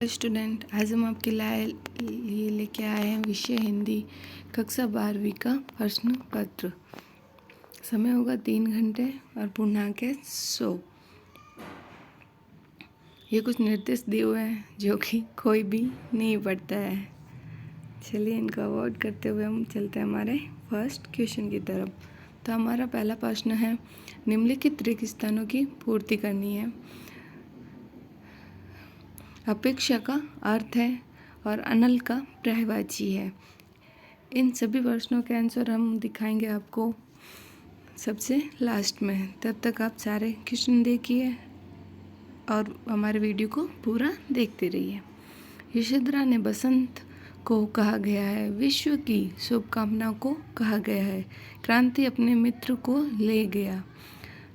Student, आज हम आपके लिए लेके आए हैं विषय हिंदी कक्षा 12वीं का प्रश्न पत्र। समय होगा 3 घंटे और पूर्णांक है 100। ये कुछ निर्देश दिए हुए हैं जो कि कोई भी नहीं पढ़ता है। चलिए इनको अवॉइड करते हुए हम चलते हैं हमारे फर्स्ट क्वेश्चन की तरफ। तो हमारा पहला प्रश्न है, निम्नलिखित रिक्त स्थानों की पूर्ति करनी है। अपेक्षा का अर्थ है और अनल का पर्यायवाची है। इन सभी प्रश्नों के आंसर हम दिखाएंगे आपको सबसे लास्ट में। तब तक आप सारे क्वेश्चन देखिए और हमारे वीडियो को पूरा देखते रहिए। यशोधरा ने बसंत को कहा गया है, विश्व की शुभकामनाओं को कहा गया है, क्रांति अपने मित्र को ले गया।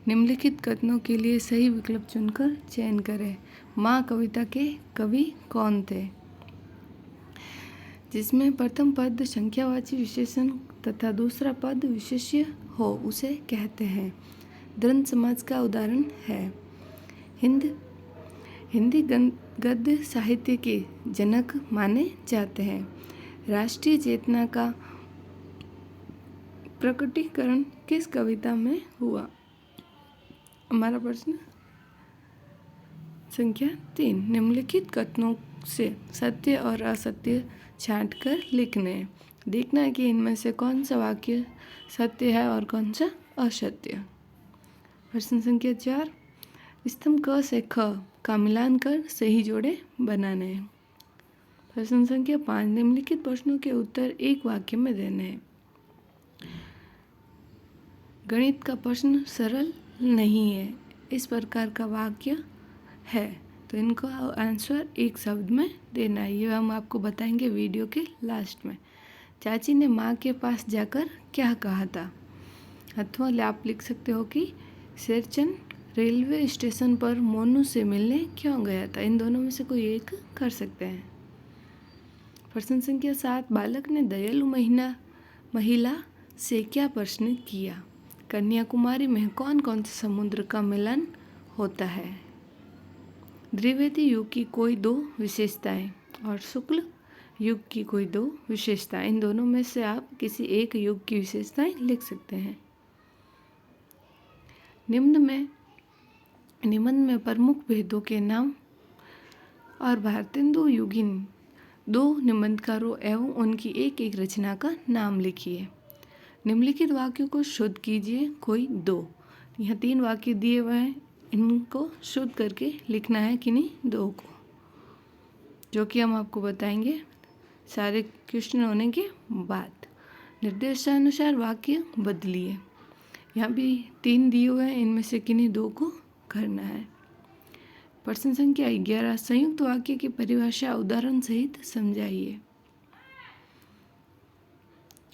निम्नलिखित कथनों के लिए सही विकल्प चुनकर चयन करें। माँ कविता के कवि कौन थे? जिसमें प्रथम पद संख्यावाची विशेषण तथा दूसरा पद विशेष्य हो उसे कहते हैं। द्वंद्व समाज का उदाहरण है। हिंदी गद्य साहित्य के जनक माने जाते हैं। राष्ट्रीय चेतना का प्रकटीकरण किस कविता में हुआ? हमारा प्रश्न संख्या 3, निम्नलिखित कथनों से सत्य और असत्य छांटकर लिखने हैं। देखना है कि इनमें से कौन सा वाक्य सत्य है और कौन सा असत्य। प्रश्न संख्या 4, स्तंभ क से ख का मिलान कर सही जोड़े बनाने हैं। प्रश्न संख्या 5, निम्नलिखित प्रश्नों के उत्तर एक वाक्य में देने हैं। गणित का प्रश्न सरल नहीं है, इस प्रकार का वाक्य है, तो इनको आंसर एक शब्द में देना है। ये हम आपको बताएंगे वीडियो के लास्ट में। चाची ने माँ के पास जाकर क्या कहा था? अथवा आप लिख सकते हो कि शेरचंद रेलवे स्टेशन पर मोनू से मिलने क्यों गया था। इन दोनों में से कोई एक कर सकते हैं। प्रश्न संख्या 7, बालक ने दयालु महिला से क्या प्रश्न किया? कन्याकुमारी में कौन कौन से समुद्र का मिलन होता है? द्विवेदी युग की कोई 2 विशेषताएं और शुक्ल युग की कोई 2 विशेषताएं। इन दोनों में से आप किसी एक युग की विशेषताएं लिख सकते हैं। निबंध में प्रमुख भेदों के नाम और भारतेंदु युगीन 2 निबंधकारों एवं उनकी एक एक रचना का नाम लिखिए। निम्नलिखित वाक्यों को शुद्ध कीजिए, कोई 2। यहाँ 3 वाक्य दिए हुए हैं, इनको शुद्ध करके लिखना है किन्हीं 2 को, जो कि हम आपको बताएंगे सारे क्वेश्चन होने के बाद। निर्देशानुसार वाक्य बदलिए। यहाँ भी 3 दिए हुए हैं, इनमें से किन्हीं 2 को करना है। प्रश्न संख्या 11, संयुक्त वाक्य की परिभाषा उदाहरण सहित समझाइए।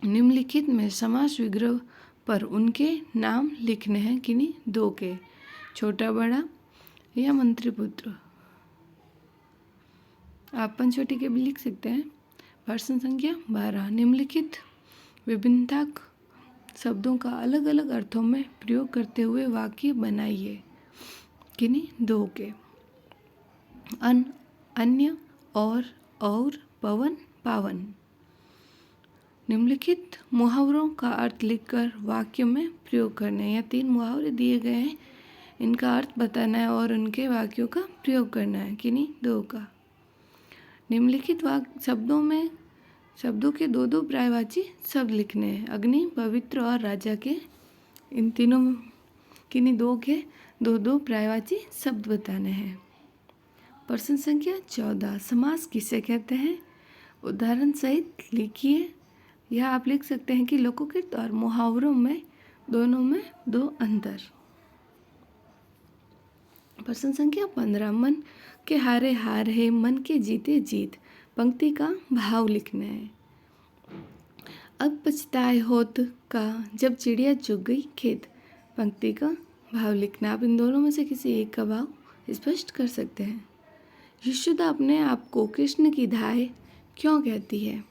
निम्नलिखित में समास विग्रह पर उनके नाम लिखने हैं किन्हीं 2 के, छोटा बड़ा या मंत्री पुत्र। आप पंचवटी के भी लिख सकते हैं। प्रश्न संख्या 12, निम्नलिखित विभिन्नता शब्दों का अलग अलग अर्थों में प्रयोग करते हुए वाक्य बनाइए किन्हीं 2 के। अन्य, और पवन पावन। निम्नलिखित मुहावरों का अर्थ लिखकर वाक्यों में प्रयोग करने हैं। या 3 मुहावरे दिए गए हैं, इनका अर्थ बताना है और उनके वाक्यों का प्रयोग करना है किन्हीं 2 का। निम्नलिखित शब्दों के 2 पर्यायवाची शब्द लिखने हैं। अग्नि, पवित्र और राजा के, इन तीनों किन्हीं 2 के 2 पर्यायवाची शब्द बताने हैं। प्रश्न संख्या 14, समास किसे कहते हैं? उदाहरण सहित लिखिए। यह आप लिख सकते हैं कि लोकोकृत और मुहावरों में दोनों में 2 अंतर। प्रश्न संख्या 15, मन के हारे हार है, मन के जीते जीत। पंक्ति का भाव लिखना है। अब पछताए होत का, जब चिड़िया चुग गई खेत। पंक्ति का भाव लिखना। आप इन दोनों में से किसी एक का भाव स्पष्ट कर सकते हैं। यशोदा अपने आप को कृष्ण की धाय क्यों कहती है?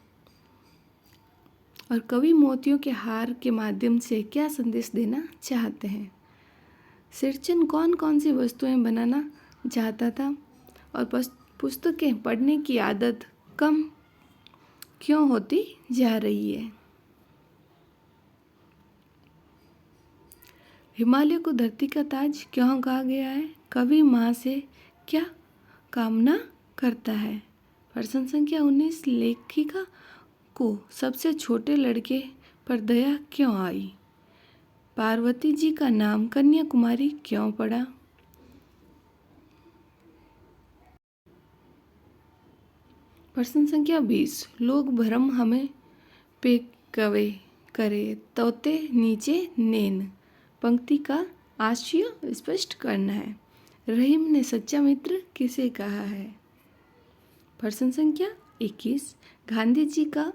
और कवि मोतियों के हार के माध्यम से क्या संदेश देना चाहते हैं? शेरचंद कौन कौन सी वस्तुएं बनाना चाहता था और पुस्तकें पढ़ने की आदत कम क्यों होती जा रही है? हिमालय को धरती का ताज क्यों कहा गया है? कवि माँ से क्या कामना करता है? प्रश्न संख्या 19, लेखिका को सबसे छोटे लड़के पर दया क्यों आई? पार्वती जी का नाम कन्याकुमारी क्यों पड़ा? प्रश्न संख्या 20, लोग भरम हमें पे कवे करे तोते नीचे नेन पंक्ति का आशय स्पष्ट करना है। रहीम ने सच्चा मित्र किसे कहा है? प्रश्न संख्या 21, गांधी जी का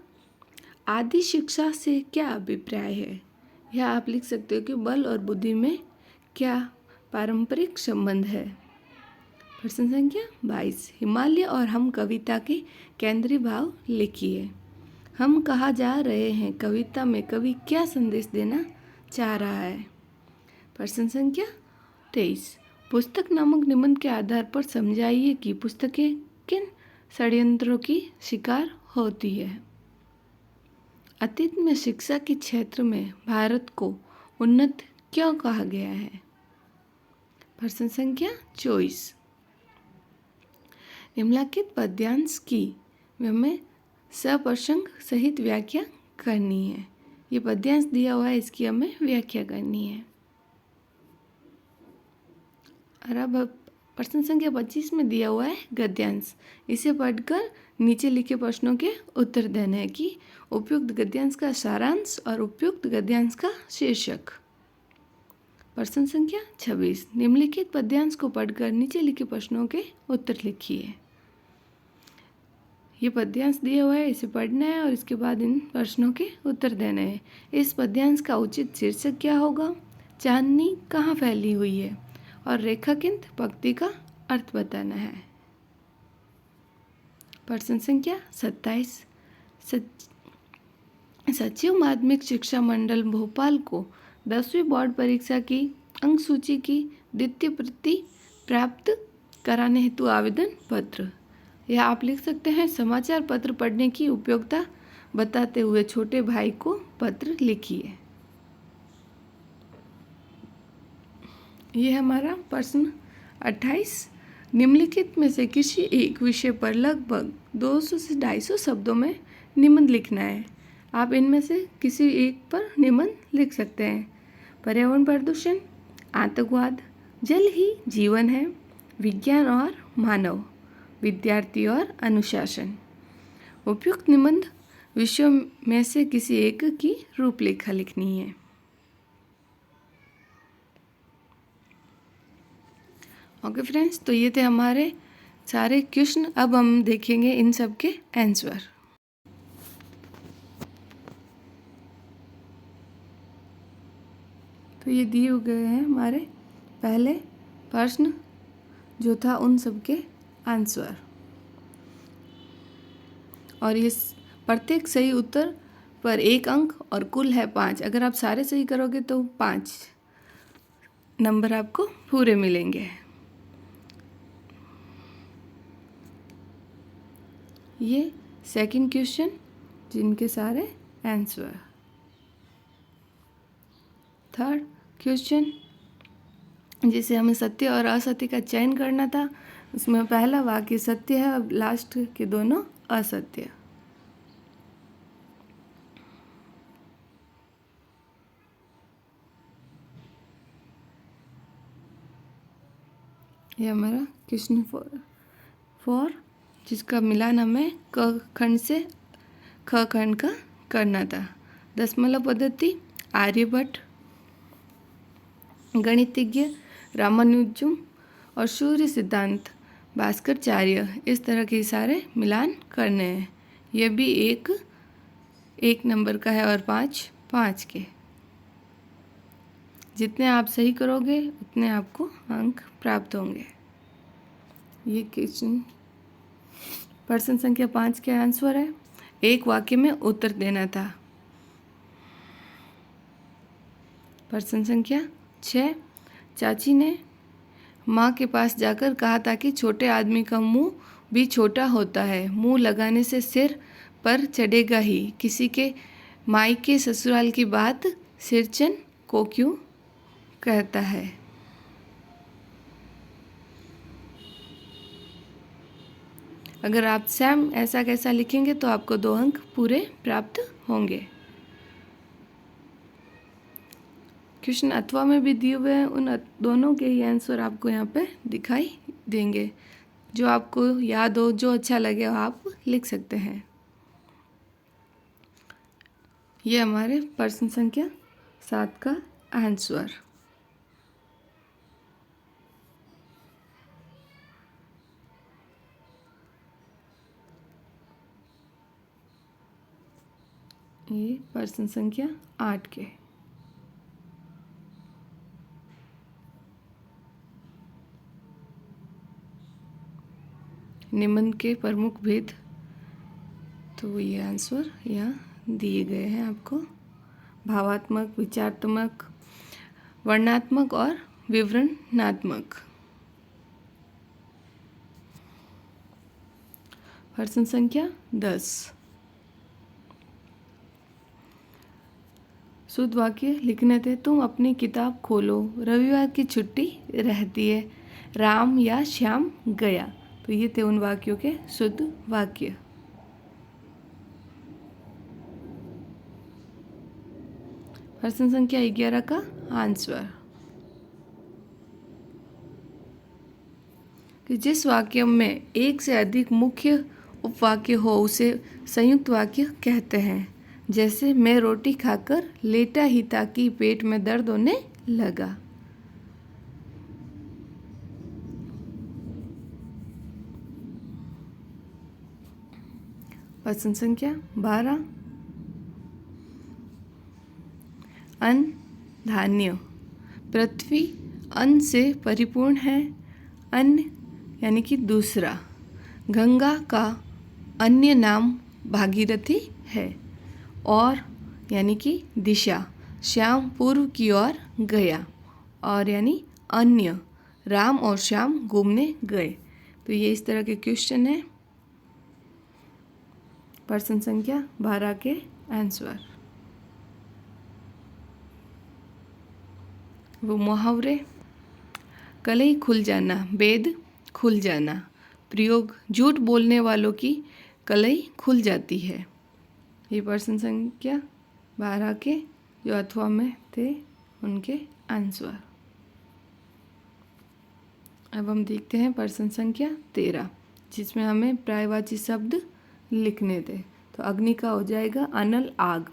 आदि शिक्षा से क्या अभिप्राय है? यह आप लिख सकते हो कि बल और बुद्धि में क्या पारंपरिक संबंध है। प्रश्न संख्या 22, हिमालय और हम कविता के केंद्रीय भाव लिखिए। हम कहाँ जा रहे हैं कविता में कवि क्या संदेश देना चाह रहा है? प्रश्न संख्या 23, पुस्तक नामक निबंध के आधार पर समझाइए कि पुस्तकें किन षड्यंत्रों की शिकार होती है। अतीत में शिक्षा के क्षेत्र में भारत को उन्नत क्यों कहा गया है? प्रश्न संख्या 24, निम्नलिखित पद्यांश की हमें सप्रसंग सहित व्याख्या करनी है। ये पद्यांश दिया हुआ है, इसकी हमें व्याख्या करनी है। और अब प्रश्न संख्या 25 में दिया हुआ है गद्यांश। इसे पढ़कर नीचे लिखे प्रश्नों के उत्तर देने हैं कि उपयुक्त गद्यांश का सारांश और उपयुक्त गद्यांश का शीर्षक। प्रश्न संख्या 26, निम्नलिखित पद्यांश को पढ़कर नीचे लिखे प्रश्नों के उत्तर लिखिए। ये पद्यांश दिया हुआ है, इसे पढ़ना है और इसके बाद इन प्रश्नों के उत्तर देने हैं। इस पद्यांश का उचित शीर्षक क्या होगा? चांदनी कहाँ फैली हुई है? और रेखांकित पंक्ति का अर्थ बताना है। प्रश्न संख्या 27, सचिव माध्यमिक शिक्षा मंडल भोपाल को 10वीं बोर्ड परीक्षा की अंक सूची की द्वितीय प्रति प्राप्त कराने हेतु आवेदन पत्र। यह आप लिख सकते हैं समाचार पत्र पढ़ने की उपयोगिता बताते हुए छोटे भाई को पत्र लिखिए। ये हमारा प्रश्न 28, निम्नलिखित में से किसी एक विषय पर लगभग 200 से 250 शब्दों में निबंध लिखना है। आप इनमें से किसी एक पर निबंध लिख सकते हैं। पर्यावरण प्रदूषण, आतंकवाद, जल ही जीवन है, विज्ञान और मानव, विद्यार्थी और अनुशासन। उपयुक्त निबंध विषयों में से किसी एक की रूपरेखा लिखनी है। ओके फ्रेंड्स, तो ये थे हमारे सारे क्वेश्चन। अब हम देखेंगे इन सब के आंसर। तो ये दिए गए हैं हमारे पहले प्रश्न जो था उन सब के आंसर, और ये प्रत्येक सही उत्तर पर 1 अंक और कुल है 5। अगर आप सारे सही करोगे तो 5 नंबर आपको पूरे मिलेंगे। ये सेकंड क्वेश्चन जिनके सारे आंसर। थर्ड क्वेश्चन जिसे हमें सत्य और असत्य का चयन करना था, उसमें पहला वाक्य सत्य है और लास्ट के दोनों असत्य। ये हमारा क्वेश्चन 4 जिसका मिलान हमें क खंड से ख खंड का करना था। दशमलव पद्धति, आर्यभट्ट, गणितज्ञ रामानुजम और सूर्य सिद्धांत भास्कराचार्य, इस तरह के सारे मिलान करने हैं। यह भी एक नंबर का है और 5 के। जितने आप सही करोगे उतने आपको अंक प्राप्त होंगे। ये क्वेश्चन प्रश्न संख्या 5 के आंसर है। एक वाक्य में उत्तर देना था। प्रश्न संख्या 6, चाची ने माँ के पास जाकर कहा था कि छोटे आदमी का मुंह भी छोटा होता है। मुंह लगाने से सिर पर चढ़ेगा ही। किसी के मायके ससुराल की बात सिरचन को क्यों कहता है। अगर आप सैम ऐसा कैसा लिखेंगे तो आपको 2 अंक पूरे प्राप्त होंगे। क्वेश्चन अथवा में भी दिए हुए हैं, उन दोनों के ही आंसर आपको यहाँ पे दिखाई देंगे। जो आपको याद हो, जो अच्छा लगे वो आप लिख सकते हैं। ये हमारे प्रश्न संख्या 7 का आंसर। ये प्रश्न संख्या 8 के। निबंध के प्रमुख भेद, तो ये आंसर यहाँ दिए गए हैं आपको। भावात्मक, विचारात्मक, वर्णनात्मक और विवरणात्मक। प्रश्न संख्या 10। शुद्ध वाक्य लिखने थे। तुम अपनी किताब खोलो, रविवार की छुट्टी रहती है, राम या श्याम गया। तो ये थे उन वाक्यों के शुद्ध वाक्य। प्रश्न संख्या 11 का आंसर कि जिस वाक्य में एक से अधिक मुख्य उपवाक्य हो उसे संयुक्त वाक्य कहते हैं। जैसे मैं रोटी खाकर लेटा ही ताकि पेट में दर्द होने लगा। प्रश्न संख्या 12। अन्न धान्य। पृथ्वी अन्न से परिपूर्ण है। अन्न यानी कि दूसरा। गंगा का अन्य नाम भागीरथी है। और यानी कि दिशा। श्याम पूर्व की ओर गया। और यानी अन्य। राम और श्याम घूमने गए। तो ये इस तरह के क्वेश्चन है। प्रश्न संख्या 12 के आंसर। वो मुहावरे। कलई खुल जाना, वेद खुल जाना। प्रयोग, झूठ बोलने वालों की कलई खुल जाती है। ये प्रश्न संख्या 12 के जो अथवा में थे उनके आंसर। अब हम देखते हैं प्रश्न संख्या 13, जिसमें हमें पर्यायवाची शब्द लिखने थे। तो अग्नि का हो जाएगा अनल, आग।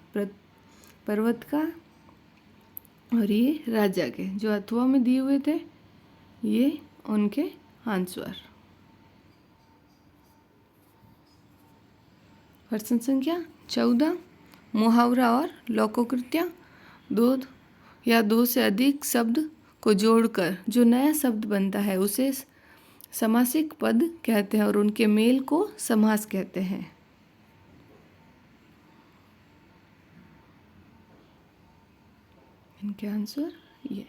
पर्वत का और ये राजा के जो अथवा में दिए हुए थे ये उनके आंसर। प्रश्न संख्या 14, मुहावरा और लोकोक्तियाँ। दो से अधिक शब्द को जोड़कर जो नया शब्द बनता है उसे समासिक पद कहते हैं और उनके मेल को समास कहते हैं। इनके आंसर ये।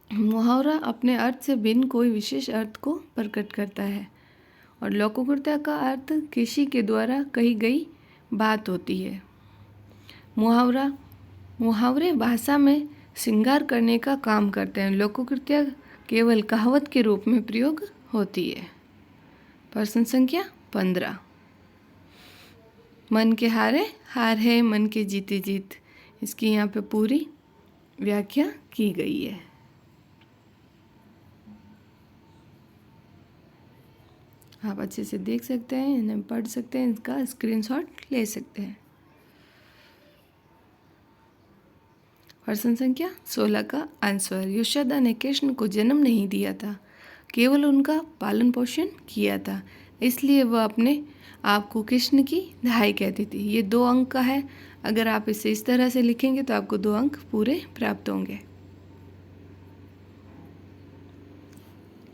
मुहावरा अपने अर्थ से भिन्न कोई विशेष अर्थ को प्रकट करता है और लोकोक्तिया का अर्थ किसी के द्वारा कही गई बात होती है। मुहावरे भाषा में श्रृंगार करने का काम करते हैं। लोकोक्तिया केवल कहावत के रूप में प्रयोग होती है। प्रश्न संख्या 15, मन के हारे हार है, मन के जीते जीत। इसकी यहाँ पे पूरी व्याख्या की गई है। आप अच्छे से देख सकते हैं, इन्हें पढ़ सकते हैं, इसका स्क्रीनशॉट ले सकते हैं। प्रश्न संख्या 16 का आंसर। यशोदा ने कृष्ण को जन्म नहीं दिया था, केवल उनका पालन पोषण किया था, इसलिए वह अपने आप को कृष्ण की दहाई कहती थी। ये 2 अंक का है। अगर आप इसे इस तरह से लिखेंगे तो आपको 2 अंक पूरे प्राप्त होंगे।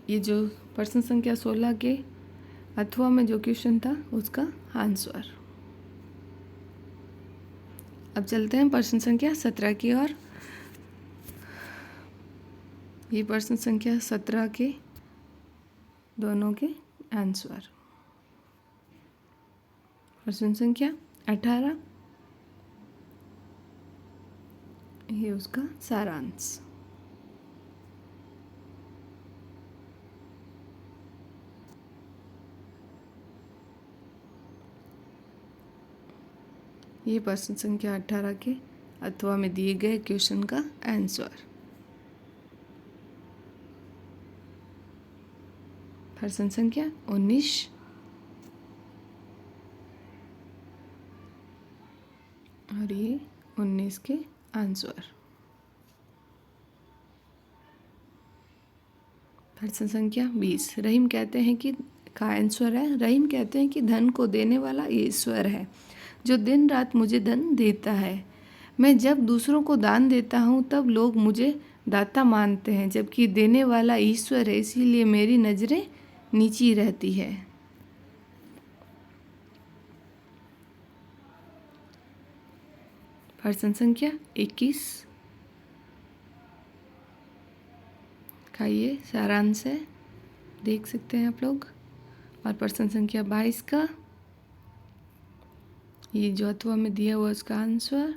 ये जो प्रश्न संख्या 16 के अथवा में जो क्वेश्चन था उसका आंसर। अब चलते हैं प्रश्न संख्या 17 की ओर। ये प्रश्न संख्या 17 के दोनों के आंसर। प्रश्न संख्या 18 ये उसका सारांश। ये प्रश्न संख्या 18 के अथवा में दिए गए क्वेश्चन का आंसर। प्रश्न संख्या 19 और ये 19 के आंसर। प्रश्न संख्या 20 रहीम कहते हैं कि का आंसर है, रहीम कहते हैं कि धन को देने वाला ईश्वर है जो दिन रात मुझे धन देता है। मैं जब दूसरों को दान देता हूँ तब लोग मुझे दाता मानते हैं, जबकि देने वाला ईश्वर है, इसीलिए मेरी नज़रें नीची रहती है। प्रश्न संख्या 21 का ये सारांश है, देख सकते हैं आप लोग। और प्रश्न संख्या 22 का ये जो अथवा में दिया हुआ उसका आंसर।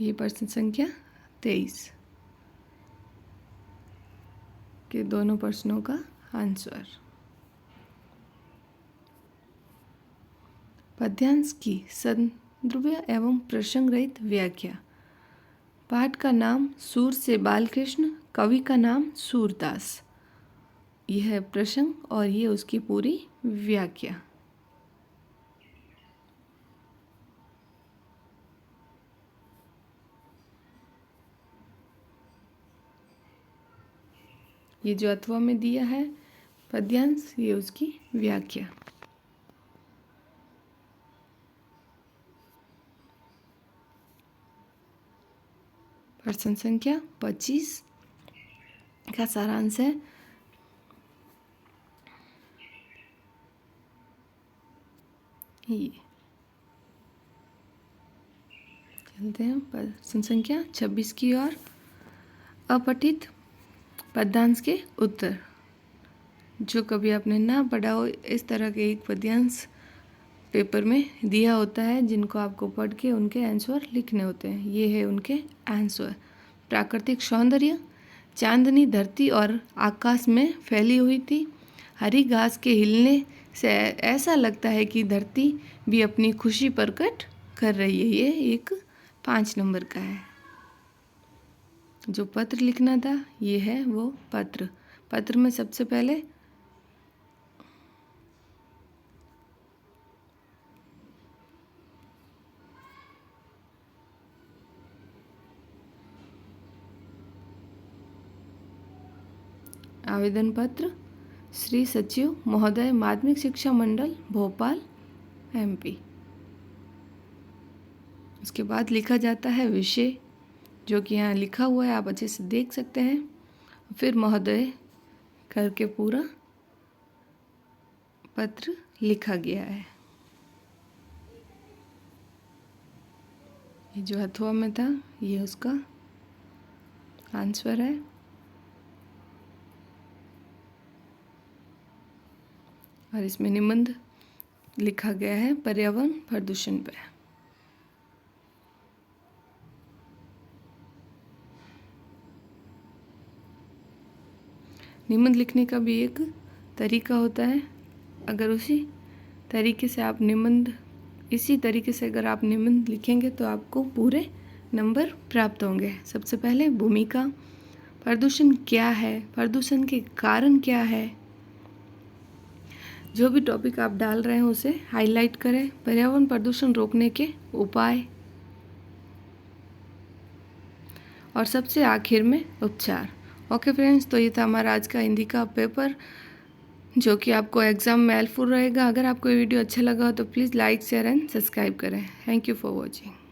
ये प्रश्न संख्या 23 के दोनों प्रश्नों का आंसर। पद्यांश की संदर्भ एवं प्रसंग रहित व्याख्या। पाठ का नाम सूर से बालकृष्ण, कवि का नाम सूरदास। यह है प्रसंग और ये उसकी पूरी व्याख्या। ये जो अथवा में दिया है पद्यांश, ये उसकी व्याख्या। प्रश्न संख्या 25 का सारांश है। ये चलते हैं प्रश्न संख्या 26 की ओर। अपठित पद्यांश के उत्तर। जो कभी आपने ना पढ़ा हो, इस तरह के एक पद्यांश पेपर में दिया होता है जिनको आपको पढ़ के उनके आंसर लिखने होते हैं। ये है उनके आंसर। प्राकृतिक सौंदर्य। चांदनी धरती और आकाश में फैली हुई थी। हरी घास के हिलने से ऐसा लगता है कि धरती भी अपनी खुशी प्रकट कर रही है। ये एक 5 नंबर का है। जो पत्र लिखना था ये है वो पत्र। पत्र में सबसे पहले आवेदन पत्र श्री सचिव महोदय, माध्यमिक शिक्षा मंडल भोपाल MP। उसके बाद लिखा जाता है विषय, जो कि यहाँ लिखा हुआ है, आप अच्छे से देख सकते हैं। फिर महोदय करके पूरा पत्र लिखा गया है। ये जो अथवा में था ये उसका आंसर है। और इसमें निबंध लिखा गया है पर्यावरण प्रदूषण पर। निबंध लिखने का भी एक तरीका होता है। अगर उसी तरीके से आप निबंध अगर आप निबंध लिखेंगे तो आपको पूरे नंबर प्राप्त होंगे। सबसे पहले भूमिका। प्रदूषण क्या है, प्रदूषण के कारण क्या है। जो भी टॉपिक आप डाल रहे हैं उसे हाईलाइट करें। पर्यावरण प्रदूषण रोकने के उपाय। और सबसे आखिर में उपचार। ओके फ्रेंड्स, तो ये था हमारा आज का हिंदी का पेपर, जो कि आपको एग्ज़ाम में हेल्पफुल रहेगा। अगर आपको ये वीडियो अच्छा लगा हो तो please like, share and subscribe करें। Thank you for watching.